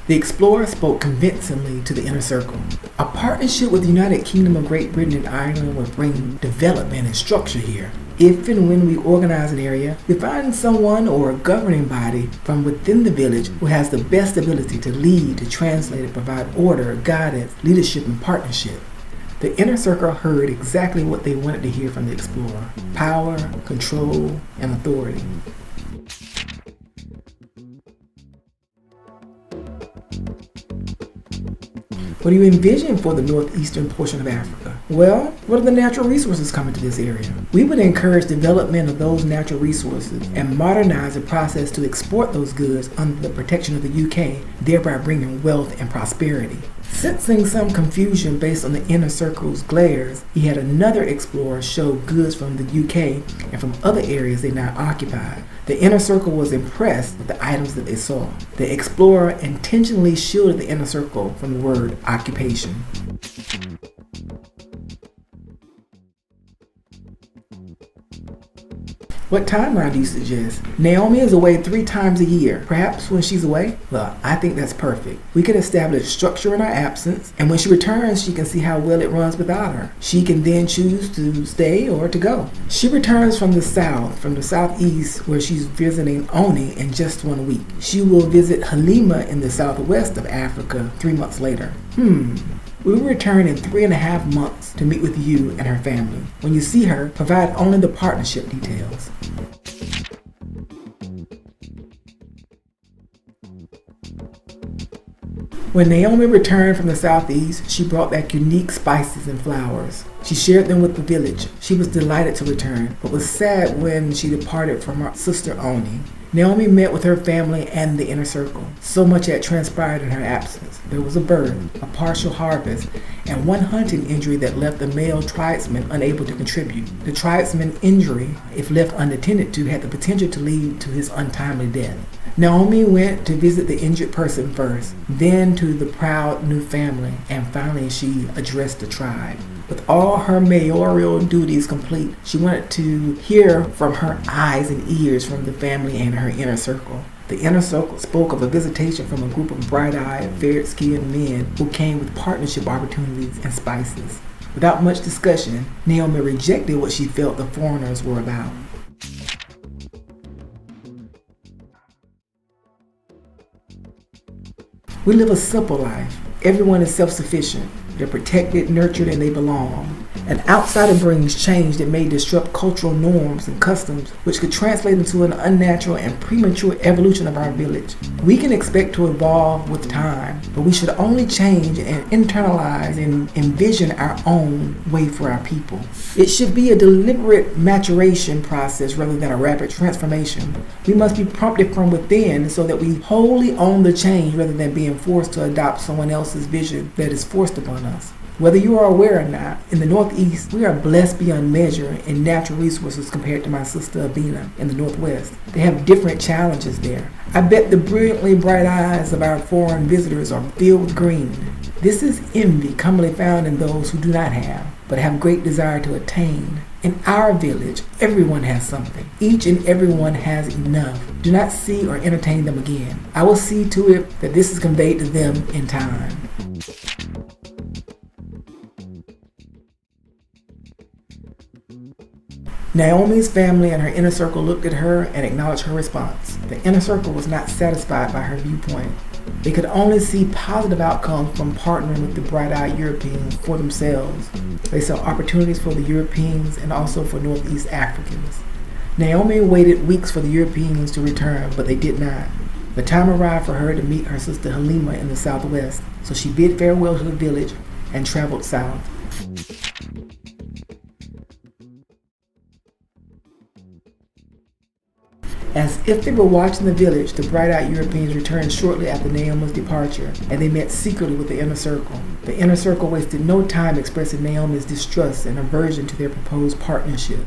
The explorer spoke convincingly to the inner circle. A partnership with the United Kingdom of Great Britain and Ireland will bring development and structure here. If and when we organize an area, we find someone or a governing body from within the village who has the best ability to lead, to translate, and provide order, guidance, leadership, and partnership. The inner circle heard exactly what they wanted to hear from the explorer: power, control, and authority. What do you envision for the northeastern portion of Africa? Well, what are the natural resources coming to this area? We would encourage development of those natural resources and modernize the process to export those goods under the protection of the UK, thereby bringing wealth and prosperity. Sensing some confusion based on the inner circle's glares, he had another explorer show goods from the UK and from other areas they now occupied. The inner circle was impressed with the items that they saw. The explorer intentionally shielded the inner circle from the word occupation. What timeline do you suggest? Naomi is away 3 times a year. Perhaps when she's away? Well, I think that's perfect. We can establish structure in her absence, and when she returns, she can see how well it runs without her. She can then choose to stay or to go. She returns from the southeast, where she's visiting Oni in just 1 week. She will visit Halima in the southwest of Africa 3 months later. We will return in 3.5 months to meet with you and her family. When you see her, provide only the partnership details. When Naomi returned from the southeast, she brought back unique spices and flowers. She shared them with the village. She was delighted to return, but was sad when she departed from her sister Oni. Naomi met with her family and the inner circle. So much had transpired in her absence. There was a birth, a partial harvest, and one hunting injury that left the male tribesman unable to contribute. The tribesman injury, if left unattended to, had the potential to lead to his untimely death. Naomi went to visit the injured person first, then to the proud new family, and finally she addressed the tribe. With all her mayoral duties complete, she wanted to hear from her eyes and ears from the family and her inner circle. The inner circle spoke of a visitation from a group of bright-eyed, fair-skinned men who came with partnership opportunities and spices. Without much discussion, Naomi rejected what she felt the foreigners were about. We live a simple life. Everyone is self-sufficient. They're protected, nurtured, and they belong. An outsider brings change that may disrupt cultural norms and customs, which could translate into an unnatural and premature evolution of our village. We can expect to evolve with time, but we should only change and internalize and envision our own way for our people. It should be a deliberate maturation process rather than a rapid transformation. We must be prompted from within so that we wholly own the change rather than being forced to adopt someone else's vision that is forced upon us. Whether you are aware or not, in the Northeast, we are blessed beyond measure in natural resources compared to my sister Abina in the Northwest. They have different challenges there. I bet the brilliantly bright eyes of our foreign visitors are filled with green. This is envy commonly found in those who do not have, but have great desire to attain. In our village, everyone has something. Each and everyone has enough. Do not see or entertain them again. I will see to it that this is conveyed to them in time. Naomi's family and her inner circle looked at her and acknowledged her response. The inner circle was not satisfied by her viewpoint. They could only see positive outcomes from partnering with the bright-eyed Europeans for themselves. They saw opportunities for the Europeans and also for Northeast Africans. Naomi waited weeks for the Europeans to return, but they did not. The time arrived for her to meet her sister Halima in the southwest, so she bid farewell to the village and traveled south. As if they were watching the village, the bright-eyed Europeans returned shortly after Naomi's departure, and they met secretly with the inner circle. The inner circle wasted no time expressing Naomi's distrust and aversion to their proposed partnership.